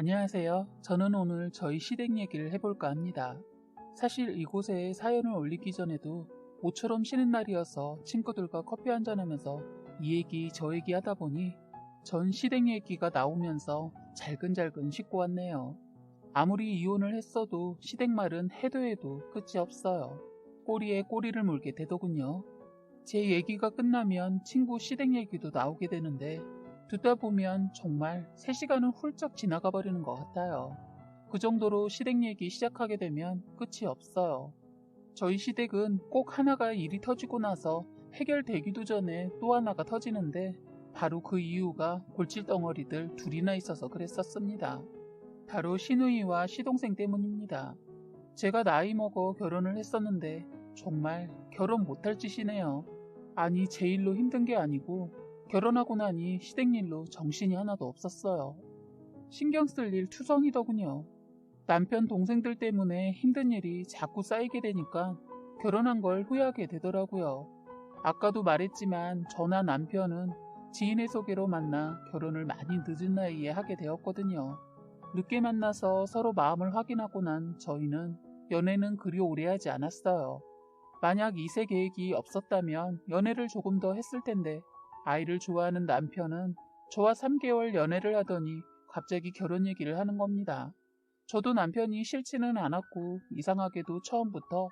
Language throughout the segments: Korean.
안녕하세요. 저는 오늘 저희 시댁 얘기를 해볼까 합니다. 사실 이곳에 사연을 올리기 전에도 모처럼 쉬는 날이어서 친구들과 커피 한잔하면서 이 얘기 저 얘기 하다 보니 전 시댁 얘기가 나오면서 잘근잘근 씻고 왔네요. 아무리 이혼을 했어도 시댁 말은 해도 해도 끝이 없어요. 꼬리에 꼬리를 물게 되더군요. 제 얘기가 끝나면 친구 시댁 얘기도 나오게 되는데 듣다 보면 정말 3시간은 훌쩍 지나가 버리는 것 같아요. 그 정도로 시댁 얘기 시작하게 되면 끝이 없어요. 저희 시댁은 꼭 하나가 일이 터지고 나서 해결되기도 전에 또 하나가 터지는데 바로 그 이유가 골칫덩어리들 둘이나 있어서 그랬었습니다. 바로 시누이와 시동생 때문입니다. 제가 나이 먹어 결혼을 했었는데 정말 결혼 못할 짓이네요. 아니 제 일로 힘든 게 아니고 결혼하고 나니 시댁 일로 정신이 하나도 없었어요. 신경 쓸 일 투성이더군요. 남편 동생들 때문에 힘든 일이 자꾸 쌓이게 되니까 결혼한 걸 후회하게 되더라고요. 아까도 말했지만 저나 남편은 지인의 소개로 만나 결혼을 많이 늦은 나이에 하게 되었거든요. 늦게 만나서 서로 마음을 확인하고 난 저희는 연애는 그리 오래 하지 않았어요. 만약 2세 계획이 없었다면 연애를 조금 더 했을 텐데 아이를 좋아하는 남편은 저와 3개월 연애를 하더니 갑자기 결혼 얘기를 하는 겁니다. 저도 남편이 싫지는 않았고 이상하게도 처음부터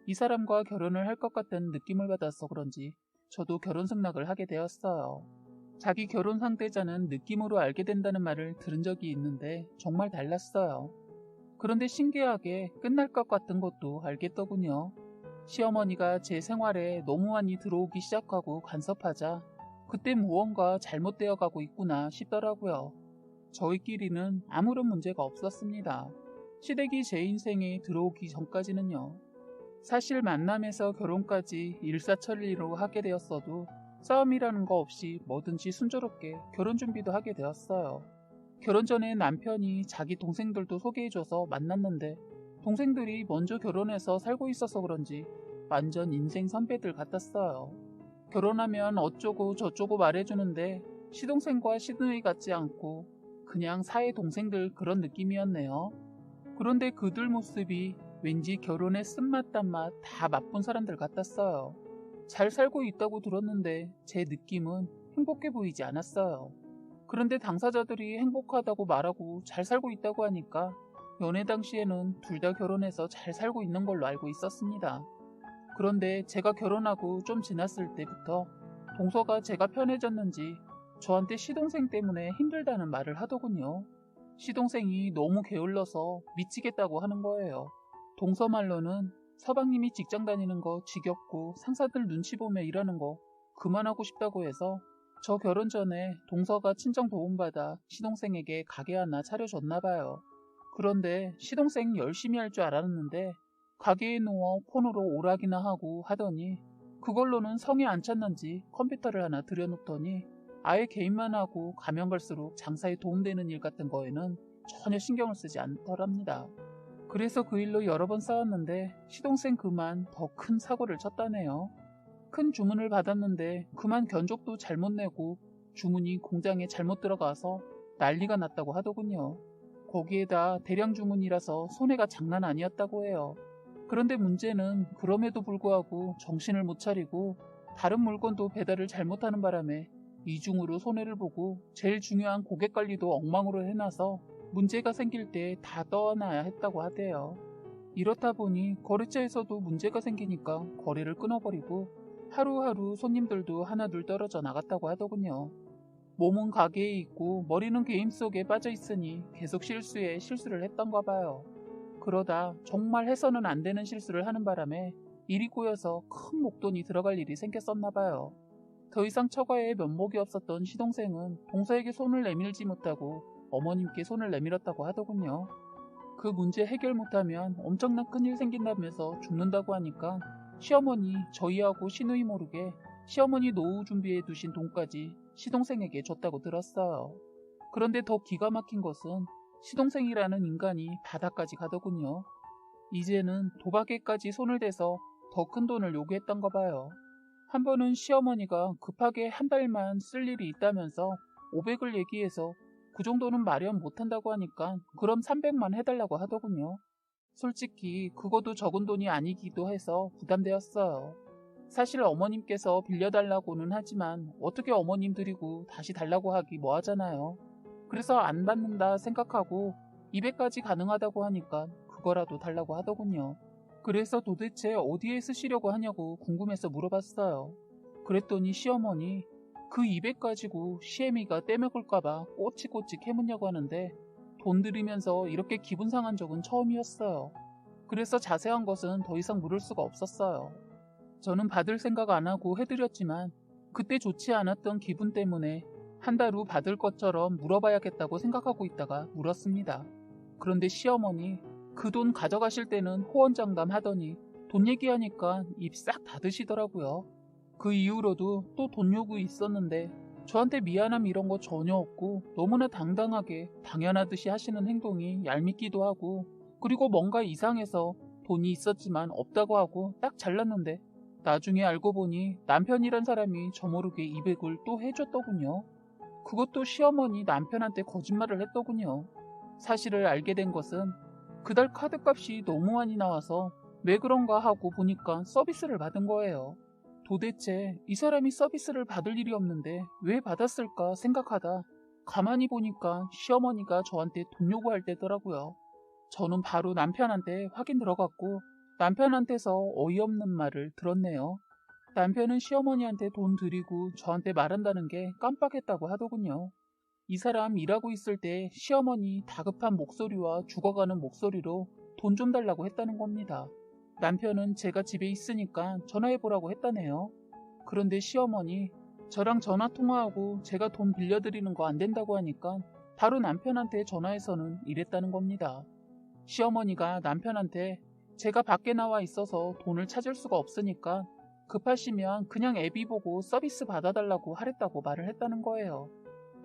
이 사람과 결혼을 할 것 같다는 느낌을 받아서 그런지 저도 결혼 생각을 하게 되었어요. 자기 결혼 상대자는 느낌으로 알게 된다는 말을 들은 적이 있는데 정말 달랐어요. 그런데 신기하게 끝날 것 같은 것도 알겠더군요. 시어머니가 제 생활에 너무 많이 들어오기 시작하고 간섭하자 그때 무언가 잘못되어 가고 있구나 싶더라고요. 저희끼리는 아무런 문제가 없었습니다. 시댁이 제 인생에 들어오기 전까지는요. 사실 만남에서 결혼까지 일사천리로 하게 되었어도 싸움이라는 거 없이 뭐든지 순조롭게 결혼 준비도 하게 되었어요. 결혼 전에 남편이 자기 동생들도 소개해줘서 만났는데 동생들이 먼저 결혼해서 살고 있어서 그런지 완전 인생 선배들 같았어요. 결혼하면 어쩌고 저쩌고 말해주는데 시동생과 시누이 같지 않고 그냥 사회 동생들 그런 느낌이었네요. 그런데 그들 모습이 왠지 결혼의 쓴맛 단맛 다 맛본 사람들 같았어요. 잘 살고 있다고 들었는데 제 느낌은 행복해 보이지 않았어요. 그런데 당사자들이 행복하다고 말하고 잘 살고 있다고 하니까 연애 당시에는 둘 다 결혼해서 잘 살고 있는 걸로 알고 있었습니다. 그런데 제가 결혼하고 좀 지났을 때부터 동서가 제가 편해졌는지 저한테 시동생 때문에 힘들다는 말을 하더군요. 시동생이 너무 게을러서 미치겠다고 하는 거예요. 동서 말로는 서방님이 직장 다니는 거 지겹고 상사들 눈치 보며 일하는 거 그만하고 싶다고 해서 저 결혼 전에 동서가 친정 도움받아 시동생에게 가게 하나 차려줬나 봐요. 그런데 시동생 열심히 할 줄 알았는데 가게에 누워 폰으로 오락이나 하고 하더니 그걸로는 성에 안 찼는지 컴퓨터를 하나 들여놓더니 아예 게임만 하고 가면 갈수록 장사에 도움되는 일 같은 거에는 전혀 신경을 쓰지 않더랍니다. 그래서 그 일로 여러 번 싸웠는데 시동생 그만 더 큰 사고를 쳤다네요. 큰 주문을 받았는데 그만 견적도 잘못 내고 주문이 공장에 잘못 들어가서 난리가 났다고 하더군요. 거기에다 대량 주문이라서 손해가 장난 아니었다고 해요. 그런데 문제는 그럼에도 불구하고 정신을 못 차리고 다른 물건도 배달을 잘못하는 바람에 이중으로 손해를 보고 제일 중요한 고객 관리도 엉망으로 해놔서 문제가 생길 때 다 떠안아야 했다고 하대요. 이렇다 보니 거래처에서도 문제가 생기니까 거래를 끊어버리고 하루하루 손님들도 하나둘 떨어져 나갔다고 하더군요. 몸은 가게에 있고 머리는 게임 속에 빠져 있으니 계속 실수에 실수를 했던가 봐요. 그러다 정말 해서는 안 되는 실수를 하는 바람에 일이 꼬여서 큰 목돈이 들어갈 일이 생겼었나 봐요. 더 이상 처가에 면목이 없었던 시동생은 동서에게 손을 내밀지 못하고 어머님께 손을 내밀었다고 하더군요. 그 문제 해결 못하면 엄청난 큰일 생긴다면서 죽는다고 하니까 시어머니 저희하고 시누이 모르게 시어머니 노후 준비해 두신 돈까지 시동생에게 줬다고 들었어요. 그런데 더 기가 막힌 것은 시동생이라는 인간이 바다까지 가더군요. 이제는 도박에까지 손을 대서 더 큰 돈을 요구했던가 봐요. 한 번은 시어머니가 급하게 한 달만 쓸 일이 있다면서 500을 얘기해서 그 정도는 마련 못한다고 하니까 그럼 300만 해달라고 하더군요. 솔직히 그것도 적은 돈이 아니기도 해서 부담되었어요. 사실 어머님께서 빌려달라고는 하지만 어떻게 어머님 드리고 다시 달라고 하기 뭐하잖아요. 그래서 안 받는다 생각하고 200까지 가능하다고 하니까 그거라도 달라고 하더군요. 그래서 도대체 어디에 쓰시려고 하냐고 궁금해서 물어봤어요. 그랬더니 시어머니 그 200 가지고 시애미가 떼먹을까봐 꼬치꼬치 캐묻냐고 하는데 돈 들이면서 이렇게 기분 상한 적은 처음이었어요. 그래서 자세한 것은 더 이상 물을 수가 없었어요. 저는 받을 생각 안 하고 해드렸지만 그때 좋지 않았던 기분 때문에 한 달 후 받을 것처럼 물어봐야겠다고 생각하고 있다가 물었습니다. 그런데 시어머니 그 돈 가져가실 때는 호언장담 하더니 돈 얘기하니까 입 싹 닫으시더라고요. 그 이후로도 또 돈 요구 있었는데 저한테 미안함 이런 거 전혀 없고 너무나 당당하게 당연하듯이 하시는 행동이 얄밉기도 하고 그리고 뭔가 이상해서 돈이 있었지만 없다고 하고 딱 잘랐는데 나중에 알고 보니 남편이란 사람이 저 모르게 200을 또 해줬더군요. 그것도 시어머니 남편한테 거짓말을 했더군요. 사실을 알게 된 것은 그달 카드값이 너무 많이 나와서 왜 그런가 하고 보니까 서비스를 받은 거예요. 도대체 이 사람이 서비스를 받을 일이 없는데 왜 받았을까 생각하다 가만히 보니까 시어머니가 저한테 돈 요구할 때더라고요. 저는 바로 남편한테 확인 들어갔고 남편한테서 어이없는 말을 들었네요. 남편은 시어머니한테 돈 드리고 저한테 말한다는 게 깜빡했다고 하더군요. 이 사람 일하고 있을 때 시어머니 다급한 목소리와 죽어가는 목소리로 돈 좀 달라고 했다는 겁니다. 남편은 제가 집에 있으니까 전화해보라고 했다네요. 그런데 시어머니 저랑 전화 통화하고 제가 돈 빌려드리는 거 안 된다고 하니까 바로 남편한테 전화해서는 이랬다는 겁니다. 시어머니가 남편한테 제가 밖에 나와 있어서 돈을 찾을 수가 없으니까 급하시면 그냥 애비 보고 서비스 받아달라고 하랬다고 말을 했다는 거예요.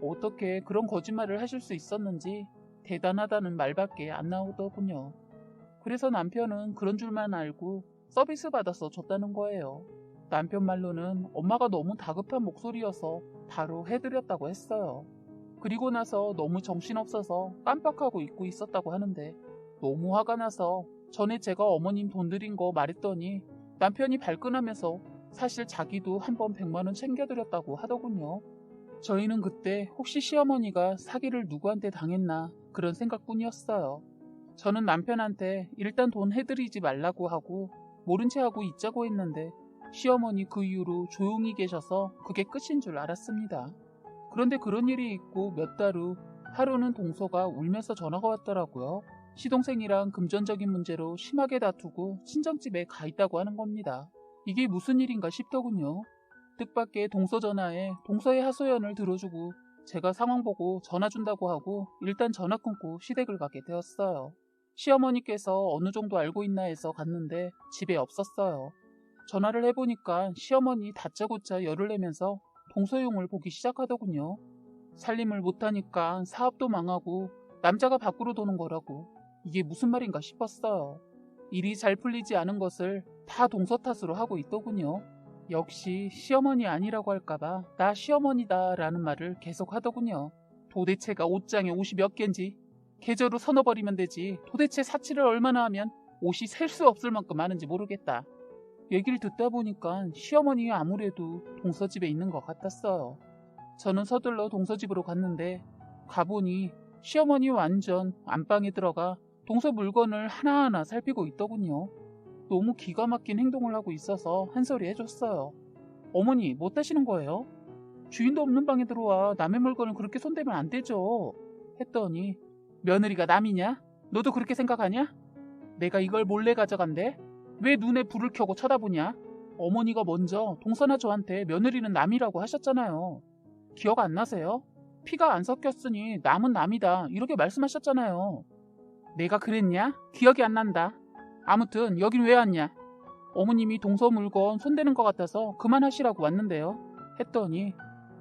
어떻게 그런 거짓말을 하실 수 있었는지 대단하다는 말밖에 안 나오더군요. 그래서 남편은 그런 줄만 알고 서비스 받아서 줬다는 거예요. 남편 말로는 엄마가 너무 다급한 목소리여서 바로 해드렸다고 했어요. 그리고 나서 너무 정신없어서 깜빡하고 잊고 있었다고 하는데 너무 화가 나서 전에 제가 어머님 돈 드린 거 말했더니 남편이 발끈하면서 사실 자기도 한 번 100만 원 챙겨드렸다고 하더군요. 저희는 그때 혹시 시어머니가 사기를 누구한테 당했나 그런 생각뿐이었어요. 저는 남편한테 일단 돈 해드리지 말라고 하고 모른 채 하고 있자고 했는데 시어머니 그 이후로 조용히 계셔서 그게 끝인 줄 알았습니다. 그런데 그런 일이 있고 몇 달 후 하루는 동서가 울면서 전화가 왔더라고요. 시동생이랑 금전적인 문제로 심하게 다투고 친정집에 가 있다고 하는 겁니다. 이게 무슨 일인가 싶더군요. 뜻밖의 동서 전화에 동서의 하소연을 들어주고 제가 상황 보고 전화 준다고 하고 일단 전화 끊고 시댁을 가게 되었어요. 시어머니께서 어느 정도 알고 있나 해서 갔는데 집에 없었어요. 전화를 해보니까 시어머니 다짜고짜 열을 내면서 동서용을 보기 시작하더군요. 살림을 못하니까 사업도 망하고 남자가 밖으로 도는 거라고 이게 무슨 말인가 싶었어요. 일이 잘 풀리지 않은 것을 다 동서 탓으로 하고 있더군요. 역시 시어머니 아니라고 할까봐 나 시어머니다 라는 말을 계속 하더군요. 도대체가 옷장에 옷이 몇 갠지 계절로 서너버리면 되지 도대체 사치를 얼마나 하면 옷이 셀 수 없을 만큼 많은지 모르겠다. 얘기를 듣다 보니까 시어머니가 아무래도 동서집에 있는 것 같았어요. 저는 서둘러 동서집으로 갔는데 가보니 시어머니 완전 안방에 들어가 동서 물건을 하나하나 살피고 있더군요. 너무 기가 막힌 행동을 하고 있어서 한 소리 해줬어요. 어머니 뭐 하시는 거예요? 주인도 없는 방에 들어와 남의 물건을 그렇게 손대면 안 되죠. 했더니 며느리가 남이냐? 너도 그렇게 생각하냐? 내가 이걸 몰래 가져간대? 왜 눈에 불을 켜고 쳐다보냐? 어머니가 먼저 동서나 저한테 며느리는 남이라고 하셨잖아요. 기억 안 나세요? 피가 안 섞였으니 남은 남이다 이렇게 말씀하셨잖아요. 내가 그랬냐? 기억이 안 난다. 아무튼 여긴 왜 왔냐? 어머님이 동서 물건 손대는 것 같아서 그만하시라고 왔는데요. 했더니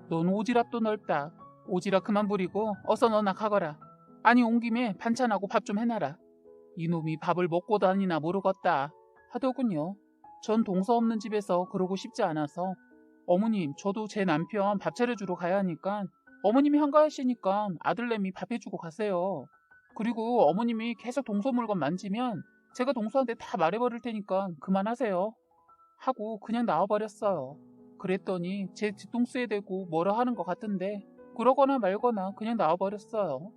넌 오지랖도 넓다. 오지랖 그만 부리고 어서 너나 가거라. 아니 온 김에 반찬하고 밥 좀 해놔라. 이놈이 밥을 먹고 다니나 모르겠다 하더군요. 전 동서 없는 집에서 그러고 싶지 않아서 어머님 저도 제 남편 밥 차려주러 가야 하니까 어머님이 한가하시니까 아들내미 밥 해주고 가세요. 그리고 어머님이 계속 동서 물건 만지면 제가 동서한테 다 말해버릴 테니까 그만하세요. 하고 그냥 나와버렸어요. 그랬더니 제 뒤통수에 대고 뭐라 하는 것 같은데 그러거나 말거나 그냥 나와버렸어요.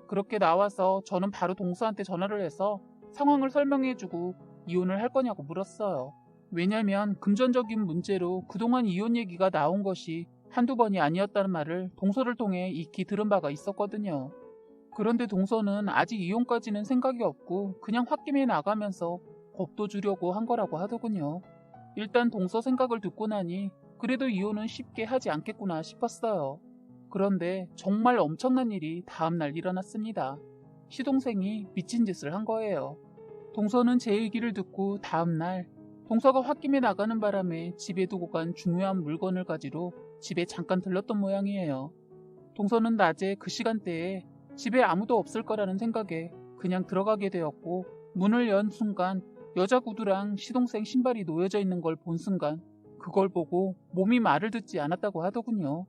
그렇게 나와서 저는 바로 동서한테 전화를 해서 상황을 설명해주고 이혼을 할 거냐고 물었어요. 왜냐면 금전적인 문제로 그동안 이혼 얘기가 나온 것이 한두 번이 아니었다는 말을 동서를 통해 익히 들은 바가 있었거든요. 그런데 동서는 아직 이혼까지는 생각이 없고 그냥 홧김에 나가면서 겁도 주려고 한 거라고 하더군요. 일단 동서 생각을 듣고 나니 그래도 이혼은 쉽게 하지 않겠구나 싶었어요. 그런데 정말 엄청난 일이 다음날 일어났습니다. 시동생이 미친 짓을 한 거예요. 동서는 제 얘기를 듣고 다음날 동서가 홧김에 나가는 바람에 집에 두고 간 중요한 물건을 가지러 집에 잠깐 들렀던 모양이에요. 동서는 낮에 그 시간대에 집에 아무도 없을 거라는 생각에 그냥 들어가게 되었고 문을 연 순간 여자 구두랑 시동생 신발이 놓여져 있는 걸 본 순간 그걸 보고 몸이 말을 듣지 않았다고 하더군요.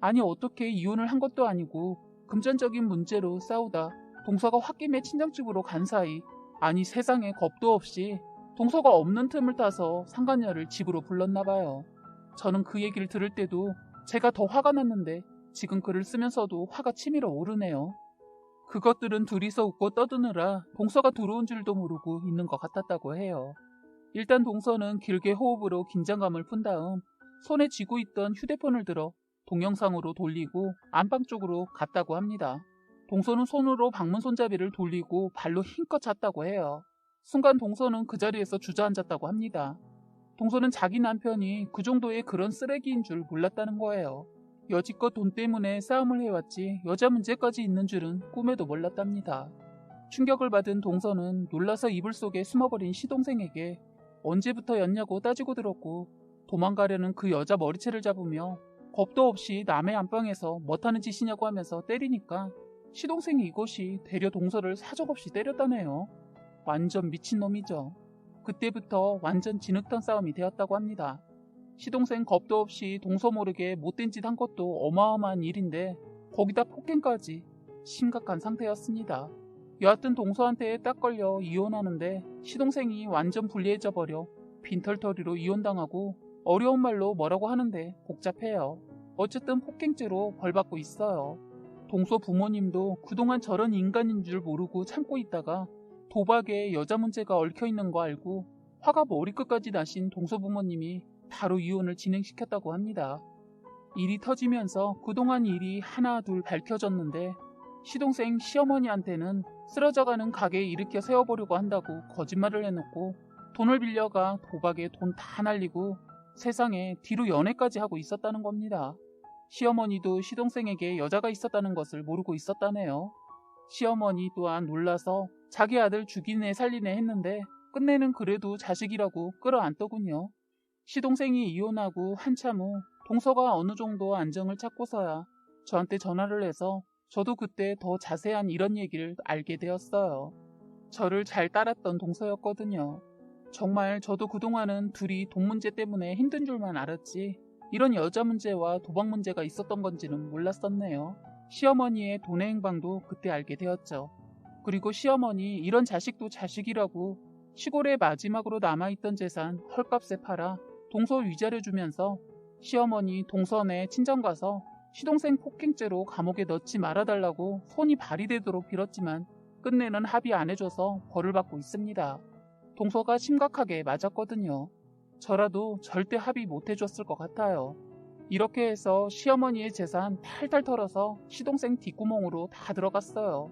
아니 어떻게 이혼을 한 것도 아니고 금전적인 문제로 싸우다 동서가 홧김에 친정집으로 간 사이 아니 세상에 겁도 없이 동서가 없는 틈을 타서 상간녀를 집으로 불렀나 봐요. 저는 그 얘기를 들을 때도 제가 더 화가 났는데 지금 글을 쓰면서도 화가 치밀어 오르네요. 그것들은 둘이서 웃고 떠드느라 동서가 들어온 줄도 모르고 있는 것 같았다고 해요. 일단 동서는 길게 호흡으로 긴장감을 푼 다음 손에 쥐고 있던 휴대폰을 들어 동영상으로 돌리고 안방 쪽으로 갔다고 합니다. 동서는 손으로 방문 손잡이를 돌리고 발로 힘껏 찼다고 해요. 순간 동서는 그 자리에서 주저앉았다고 합니다. 동서는 자기 남편이 그 정도의 그런 쓰레기인 줄 몰랐다는 거예요. 여지껏 돈 때문에 싸움을 해왔지 여자 문제까지 있는 줄은 꿈에도 몰랐답니다. 충격을 받은 동서는 놀라서 이불 속에 숨어버린 시동생에게 언제부터였냐고 따지고 들었고 도망가려는 그 여자 머리채를 잡으며 겁도 없이 남의 안방에서 뭐하는 짓이냐고 하면서 때리니까 시동생이 이것이 되려 동서를 사정없이 때렸다네요. 완전 미친놈이죠. 그때부터 완전 진흙탕 싸움이 되었다고 합니다. 시동생 겁도 없이 동서 모르게 못된 짓 한 것도 어마어마한 일인데 거기다 폭행까지 심각한 상태였습니다. 여하튼 동서한테 딱 걸려 이혼하는데 시동생이 완전 불리해져 버려 빈털터리로 이혼당하고 어려운 말로 뭐라고 하는데 복잡해요. 어쨌든 폭행죄로 벌받고 있어요. 동서 부모님도 그동안 저런 인간인 줄 모르고 참고 있다가 도박에 여자 문제가 얽혀있는 거 알고 화가 머리끝까지 나신 동서 부모님이 바로 이혼을 진행시켰다고 합니다. 일이 터지면서 그동안 일이 하나 둘 밝혀졌는데 시동생 시어머니한테는 쓰러져가는 가게 일으켜 세워보려고 한다고 거짓말을 해놓고 돈을 빌려가 도박에 돈 다 날리고 세상에 뒤로 연애까지 하고 있었다는 겁니다. 시어머니도 시동생에게 여자가 있었다는 것을 모르고 있었다네요. 시어머니 또한 놀라서 자기 아들 죽이네 살리네 했는데 끝내는 그래도 자식이라고 끌어안더군요. 시동생이 이혼하고 한참 후 동서가 어느 정도 안정을 찾고서야 저한테 전화를 해서 저도 그때 더 자세한 이런 얘기를 알게 되었어요. 저를 잘 따랐던 동서였거든요. 정말 저도 그동안은 둘이 돈 문제 때문에 힘든 줄만 알았지 이런 여자 문제와 도박 문제가 있었던 건지는 몰랐었네요. 시어머니의 돈의 행방도 그때 알게 되었죠. 그리고 시어머니 이런 자식도 자식이라고 시골에 마지막으로 남아있던 재산 헐값에 팔아 동서 위자료주면서 시어머니 동서네 친정 가서 시동생 폭행죄로 감옥에 넣지 말아달라고 손이 발이 되도록 빌었지만 끝내는 합의 안 해줘서 벌을 받고 있습니다. 동서가 심각하게 맞았거든요. 저라도 절대 합의 못 해줬을 것 같아요. 이렇게 해서 시어머니의 재산 탈탈 털어서 시동생 뒷구멍으로 다 들어갔어요.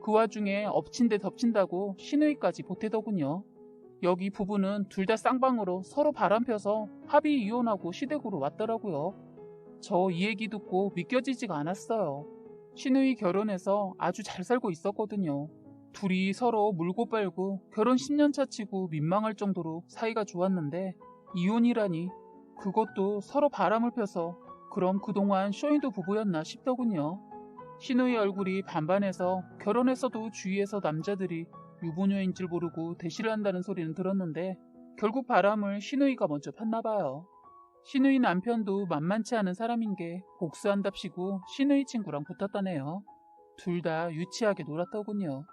그 와중에 엎친 데 덮친다고 시누이까지 보태더군요. 여기 부부는 둘 다 쌍방으로 서로 바람펴서 합의 이혼하고 시댁으로 왔더라고요. 저 이 얘기 듣고 믿겨지지가 않았어요. 시누이 결혼해서 아주 잘 살고 있었거든요. 둘이 서로 물고 빨고 결혼 10년 차 치고 민망할 정도로 사이가 좋았는데 이혼이라니 그것도 서로 바람을 펴서 그럼 그동안 쇼인도 부부였나 싶더군요. 시누이 얼굴이 반반해서 결혼했어도 주위에서 남자들이 유부녀인 줄 모르고 대시를 한다는 소리는 들었는데 결국 바람을 시누이가 먼저 폈나봐요. 신우이 남편도 만만치 않은 사람인 게 복수한답시고 신우이 친구랑 붙었다네요. 둘 다 유치하게 놀았더군요.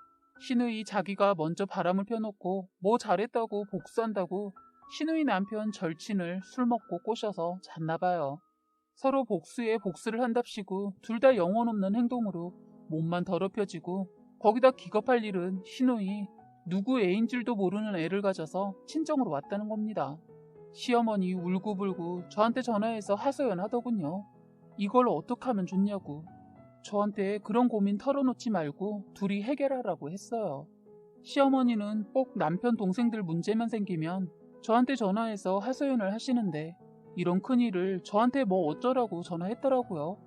신우이 자기가 먼저 바람을 펴놓고 뭐 잘했다고 복수한다고 신우이 남편 절친을 술 먹고 꼬셔서 잤나봐요. 서로 복수에 복수를 한답시고 둘 다 영혼 없는 행동으로 몸만 더럽혀지고 거기다 기겁할 일은 신우이 누구 애인 줄도 모르는 애를 가져서 친정으로 왔다는 겁니다. 시어머니 울고불고 저한테 전화해서 하소연하더군요. 이걸 어떻게 하면 좋냐고. 저한테 그런 고민 털어놓지 말고 둘이 해결하라고 했어요. 시어머니는 꼭 남편 동생들 문제만 생기면 저한테 전화해서 하소연을 하시는데 이런 큰일을 저한테 뭐 어쩌라고 전화했더라고요.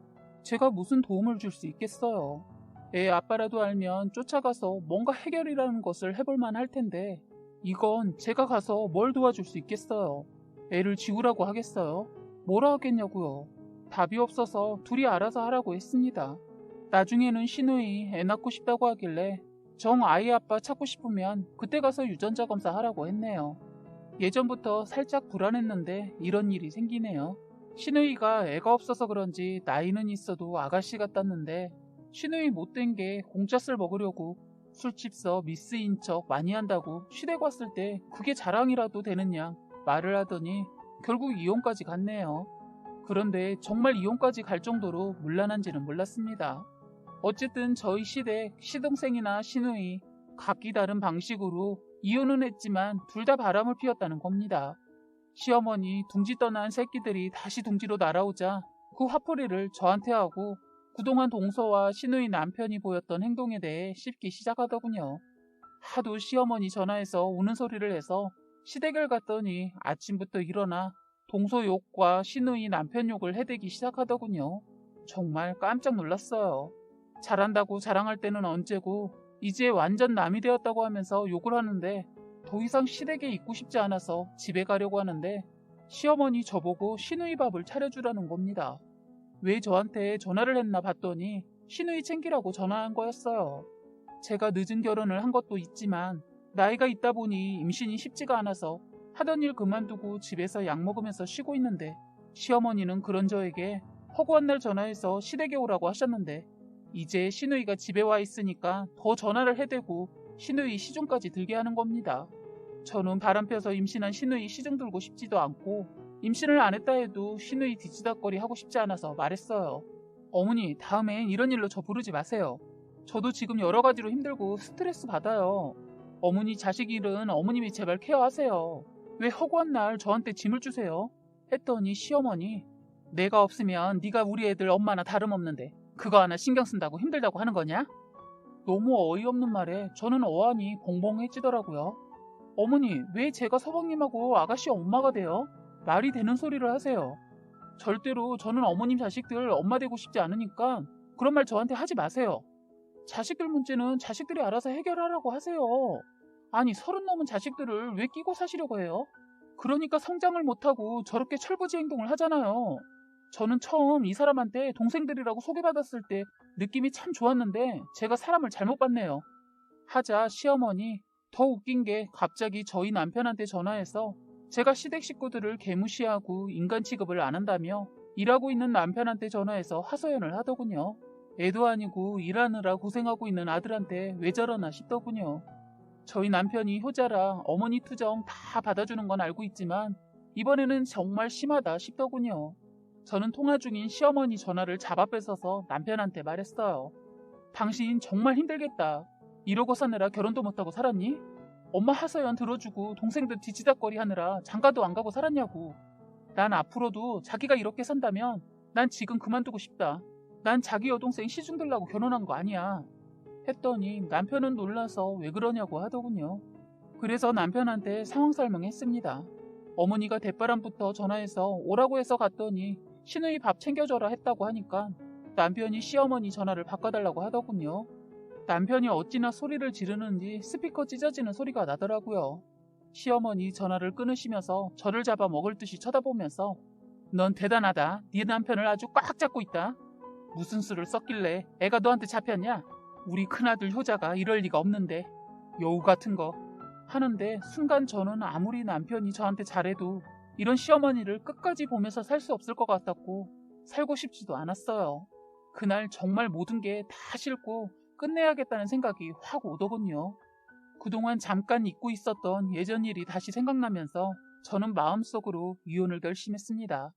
제가 무슨 도움을 줄 수 있겠어요. 애 아빠라도 알면 쫓아가서 뭔가 해결이라는 것을 해볼만 할 텐데 이건 제가 가서 뭘 도와줄 수 있겠어요. 애를 지우라고 하겠어요? 뭐라 하겠냐고요. 답이 없어서 둘이 알아서 하라고 했습니다. 나중에는 신우이 애 낳고 싶다고 하길래 정 아이 아빠 찾고 싶으면 그때 가서 유전자 검사 하라고 했네요. 예전부터 살짝 불안했는데 이런 일이 생기네요. 신우이가 애가 없어서 그런지 나이는 있어도 아가씨 같았는데 신우이 못된 게 공짜술 먹으려고 술집서 미스인 척 많이 한다고 시댁 왔을 때 그게 자랑이라도 되는 양 말을 하더니 결국 이혼까지 갔네요. 그런데 정말 이혼까지 갈 정도로 문란한지는 몰랐습니다. 어쨌든 저희 시댁 시동생이나 신우이 각기 다른 방식으로 이혼은 했지만 둘 다 바람을 피웠다는 겁니다. 시어머니 둥지 떠난 새끼들이 다시 둥지로 날아오자 그 화풀이를 저한테 하고 그동안 동서와 신우이 남편이 보였던 행동에 대해 씹기 시작하더군요. 하도 시어머니 전화해서 우는 소리를 해서 시댁을 갔더니 아침부터 일어나 동서 욕과 신우이 남편 욕을 해대기 시작하더군요. 정말 깜짝 놀랐어요. 잘한다고 자랑할 때는 언제고 이제 완전 남이 되었다고 하면서 욕을 하는데 더 이상 시댁에 있고 싶지 않아서 집에 가려고 하는데 시어머니 저보고 신우이 밥을 차려주라는 겁니다. 왜 저한테 전화를 했나 봤더니 신우이 챙기라고 전화한 거였어요. 제가 늦은 결혼을 한 것도 있지만 나이가 있다 보니 임신이 쉽지가 않아서 하던 일 그만두고 집에서 약 먹으면서 쉬고 있는데 시어머니는 그런 저에게 허구한 날 전화해서 시댁에 오라고 하셨는데 이제 신우이가 집에 와 있으니까 더 전화를 해대고 신우이 시중까지 들게 하는 겁니다. 저는 바람펴서 임신한 신우이 시중 들고 싶지도 않고 임신을 안 했다 해도 신우이 뒤치다거리 하고 싶지 않아서 말했어요. 어머니, 다음엔 이런 일로 저 부르지 마세요. 저도 지금 여러 가지로 힘들고 스트레스 받아요. 어머니 자식 일은 어머님이 제발 케어하세요. 왜 허구한 날 저한테 짐을 주세요? 했더니 시어머니, 내가 없으면 네가 우리 애들 엄마나 다름없는데 그거 하나 신경 쓴다고 힘들다고 하는 거냐? 너무 어이없는 말에 저는 어안이 벙벙해지더라고요. 어머니, 왜 제가 서방님하고 아가씨 엄마가 돼요? 말이 되는 소리를 하세요. 절대로 저는 어머님 자식들 엄마 되고 싶지 않으니까 그런 말 저한테 하지 마세요. 자식들 문제는 자식들이 알아서 해결하라고 하세요. 아니 30 넘은 자식들을 왜 끼고 사시려고 해요? 그러니까 성장을 못하고 저렇게 철부지 행동을 하잖아요. 저는 처음 이 사람한테 동생들이라고 소개받았을 때 느낌이 참 좋았는데 제가 사람을 잘못 봤네요. 하자 시어머니 더 웃긴 게 갑자기 저희 남편한테 전화해서 제가 시댁 식구들을 개무시하고 인간 취급을 안 한다며 일하고 있는 남편한테 전화해서 하소연을 하더군요. 애도 아니고 일하느라 고생하고 있는 아들한테 왜 저러나 싶더군요. 저희 남편이 효자라 어머니 투정 다 받아주는 건 알고 있지만 이번에는 정말 심하다 싶더군요. 저는 통화 중인 시어머니 전화를 잡아 뺏어서 남편한테 말했어요. 당신 정말 힘들겠다. 이러고 사느라 결혼도 못하고 살았니? 엄마 하소연 들어주고 동생들 뒤지다거리 하느라 장가도 안 가고 살았냐고. 난 앞으로도 자기가 이렇게 산다면 난 지금 그만두고 싶다. 난 자기 여동생 시중 들라고 결혼한 거 아니야. 했더니 남편은 놀라서 왜 그러냐고 하더군요. 그래서 남편한테 상황 설명했습니다. 어머니가 대바람부터 전화해서 오라고 해서 갔더니 신우이 밥 챙겨줘라 했다고 하니까 남편이 시어머니 전화를 바꿔달라고 하더군요. 남편이 어찌나 소리를 지르는지 스피커 찢어지는 소리가 나더라고요. 시어머니 전화를 끊으시면서 저를 잡아 먹을 듯이 쳐다보면서 넌 대단하다. 네 남편을 아주 꽉 잡고 있다. 무슨 수를 썼길래 애가 너한테 잡혔냐? 우리 큰아들 효자가 이럴 리가 없는데 여우 같은 거 하는데 순간 저는 아무리 남편이 저한테 잘해도 이런 시어머니를 끝까지 보면서 살 수 없을 것 같았고 살고 싶지도 않았어요. 그날 정말 모든 게 다 싫고 끝내야겠다는 생각이 확 오더군요. 그동안 잠깐 잊고 있었던 예전 일이 다시 생각나면서 저는 마음속으로 이혼을 결심했습니다.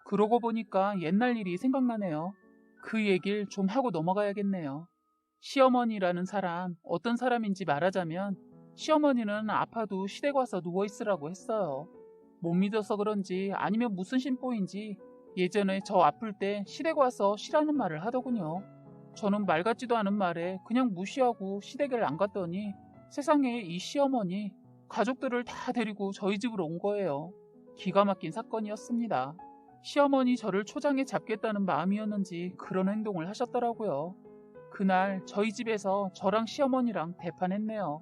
그러고 보니까 옛날 일이 생각나네요. 그 얘기를 좀 하고 넘어가야겠네요. 시어머니라는 사람, 어떤 사람인지 말하자면 시어머니는 아파도 시댁 와서 누워있으라고 했어요. 못 믿어서 그런지 아니면 무슨 심보인지 예전에 저 아플 때 시댁 와서 쉬라는 말을 하더군요. 저는 말 같지도 않은 말에 그냥 무시하고 시댁을 안 갔더니 세상에 이 시어머니 가족들을 다 데리고 저희 집으로 온 거예요. 기가 막힌 사건이었습니다. 시어머니 저를 초장에 잡겠다는 마음이었는지 그런 행동을 하셨더라고요. 그날 저희 집에서 저랑 시어머니랑 대판했네요.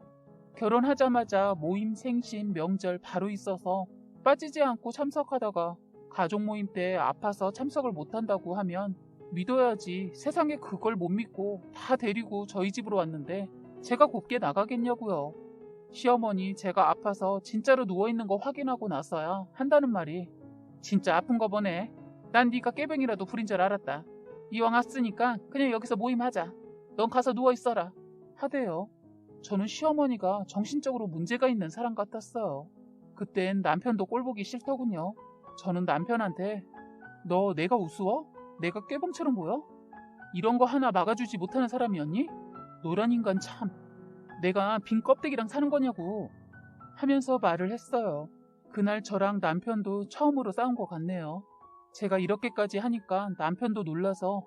결혼하자마자 모임, 생신, 명절 바로 있어서 빠지지 않고 참석하다가 가족 모임 때 아파서 참석을 못한다고 하면 믿어야지 세상에 그걸 못 믿고 다 데리고 저희 집으로 왔는데 제가 곱게 나가겠냐고요. 시어머니 제가 아파서 진짜로 누워있는 거 확인하고 나서야 한다는 말이 진짜 아픈 거 보네. 난 네가 깨병이라도 부린 줄 알았다. 이왕 왔으니까 그냥 여기서 모임하자. 넌 가서 누워있어라. 하대요. 저는 시어머니가 정신적으로 문제가 있는 사람 같았어요. 그땐 남편도 꼴보기 싫더군요. 저는 남편한테 너 내가 우스워? 내가 꾀병처럼 보여? 이런 거 하나 막아주지 못하는 사람이었니? 노란 인간 참. 내가 빈 껍데기랑 사는 거냐고 하면서 말을 했어요. 그날 저랑 남편도 처음으로 싸운 것 같네요. 제가 이렇게까지 하니까 남편도 놀라서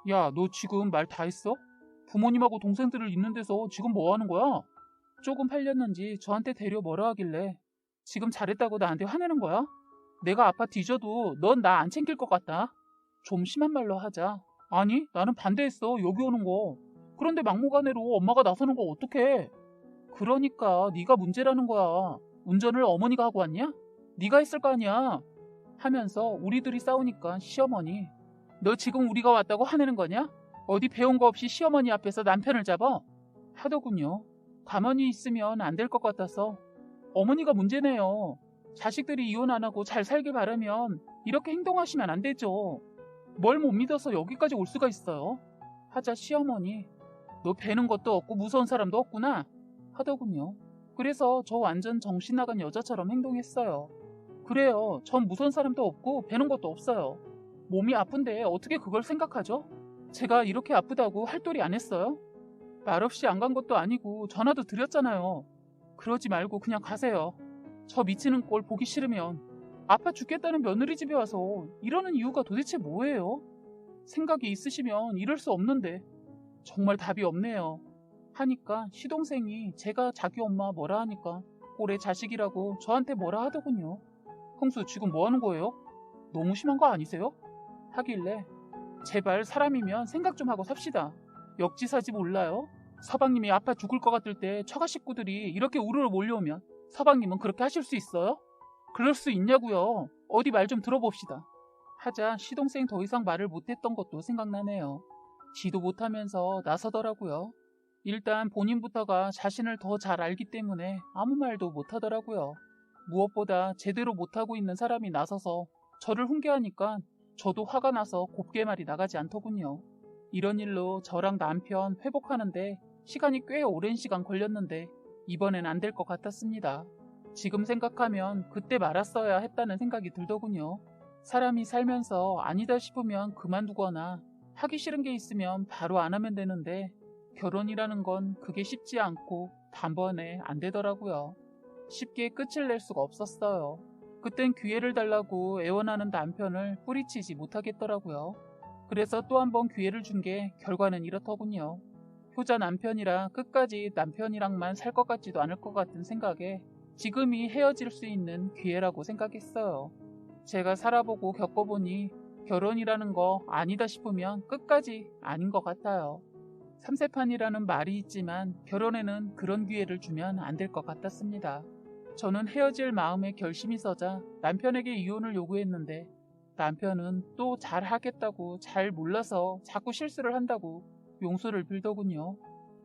야, 너 지금 말 다 했어? 부모님하고 동생들을 있는 데서 지금 뭐 하는 거야? 조금 팔렸는지 저한테 데려 뭐라 하길래 지금 잘했다고 나한테 화내는 거야? 내가 아파 뒤져도 넌 나 안 챙길 것 같다. 좀 심한 말로 하자. 아니, 나는 반대했어. 여기 오는 거. 그런데 막무가내로 엄마가 나서는 거 어떡해? 그러니까 네가 문제라는 거야. 운전을 어머니가 하고 왔냐? 네가 했을 거 아니야. 하면서 우리들이 싸우니까 시어머니 너 지금 우리가 왔다고 화내는 거냐? 어디 배운 거 없이 시어머니 앞에서 남편을 잡아? 하더군요. 가만히 있으면 안 될 것 같아서 어머니가 문제네요. 자식들이 이혼 안 하고 잘 살길 바라면 이렇게 행동하시면 안 되죠. 뭘 못 믿어서 여기까지 올 수가 있어요. 하자 시어머니 너 배는 것도 없고 무서운 사람도 없구나 하더군요. 그래서 저 완전 정신 나간 여자처럼 행동했어요. 그래요. 전 무서운 사람도 없고 배는 것도 없어요. 몸이 아픈데 어떻게 그걸 생각하죠? 제가 이렇게 아프다고 할 도리 안 했어요? 말없이 안 간 것도 아니고 전화도 드렸잖아요. 그러지 말고 그냥 가세요. 저 미치는 꼴 보기 싫으면 아파 죽겠다는 며느리 집에 와서 이러는 이유가 도대체 뭐예요? 생각이 있으시면 이럴 수 없는데 정말 답이 없네요. 하니까 시동생이 제가 자기 엄마 뭐라 하니까 꼴의 자식이라고 저한테 뭐라 하더군요. 형수 지금 뭐 하는 거예요? 너무 심한 거 아니세요? 하길래 제발 사람이면 생각 좀 하고 삽시다. 역지사지 몰라요? 서방님이 아파 죽을 것 같을 때 처가 식구들이 이렇게 우르르 몰려오면 서방님은 그렇게 하실 수 있어요? 그럴 수 있냐고요. 어디 말 좀 들어봅시다. 하자 시동생 더 이상 말을 못했던 것도 생각나네요. 지도 못하면서 나서더라고요. 일단 본인부터가 자신을 더 잘 알기 때문에 아무 말도 못하더라고요. 무엇보다 제대로 못하고 있는 사람이 나서서 저를 훈계하니까 저도 화가 나서 곱게 말이 나가지 않더군요. 이런 일로 저랑 남편 회복하는데 시간이 꽤 오랜 시간 걸렸는데 이번엔 안 될 것 같았습니다. 지금 생각하면 그때 말았어야 했다는 생각이 들더군요. 사람이 살면서 아니다 싶으면 그만두거나 하기 싫은 게 있으면 바로 안 하면 되는데 결혼이라는 건 그게 쉽지 않고 단번에 안 되더라고요. 쉽게 끝을 낼 수가 없었어요. 그땐 기회를 달라고 애원하는 남편을 뿌리치지 못하겠더라고요. 그래서 또 한 번 기회를 준 게 결과는 이렇더군요. 효자 남편이라 끝까지 남편이랑만 살 것 같지도 않을 것 같은 생각에 지금이 헤어질 수 있는 기회라고 생각했어요. 제가 살아보고 겪어보니 결혼이라는 거 아니다 싶으면 끝까지 아닌 것 같아요. 삼세판이라는 말이 있지만 결혼에는 그런 기회를 주면 안 될 것 같았습니다. 저는 헤어질 마음에 결심이 서자 남편에게 이혼을 요구했는데 남편은 또 잘하겠다고 잘 몰라서 자꾸 실수를 한다고 용서를 빌더군요.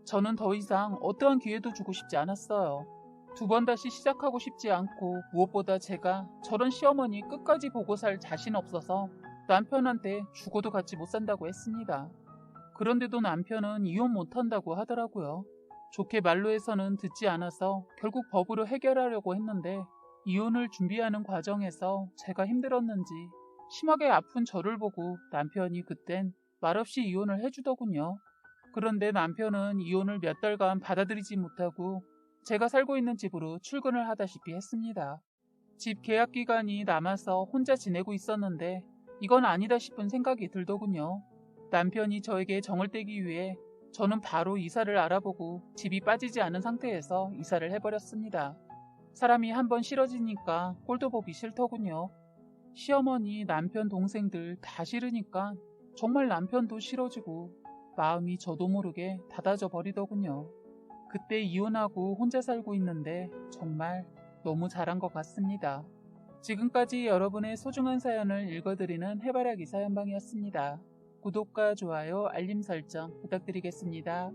저는 더 이상 어떠한 기회도 주고 싶지 않았어요. 두 번 다시 시작하고 싶지 않고 무엇보다 제가 저런 시어머니 끝까지 보고 살 자신 없어서 남편한테 죽어도 같이 못 산다고 했습니다. 그런데도 남편은 이혼 못한다고 하더라고요. 좋게 말로 해서는 듣지 않아서 결국 법으로 해결하려고 했는데 이혼을 준비하는 과정에서 제가 힘들었는지 심하게 아픈 저를 보고 남편이 그땐 말없이 이혼을 해주더군요. 그런데 남편은 이혼을 몇 달간 받아들이지 못하고 제가 살고 있는 집으로 출근을 하다시피 했습니다. 집 계약 기간이 남아서 혼자 지내고 있었는데 이건 아니다 싶은 생각이 들더군요. 남편이 저에게 정을 떼기 위해 저는 바로 이사를 알아보고 집이 빠지지 않은 상태에서 이사를 해버렸습니다. 사람이 한번 싫어지니까 꼴도 보기 싫더군요. 시어머니, 남편, 동생들 다 싫으니까 정말 남편도 싫어지고 마음이 저도 모르게 닫아져 버리더군요. 그때 이혼하고 혼자 살고 있는데 정말 너무 잘한 것 같습니다. 지금까지 여러분의 소중한 사연을 읽어드리는 해바라기 사연방이었습니다. 구독과 좋아요, 알림 설정 부탁드리겠습니다.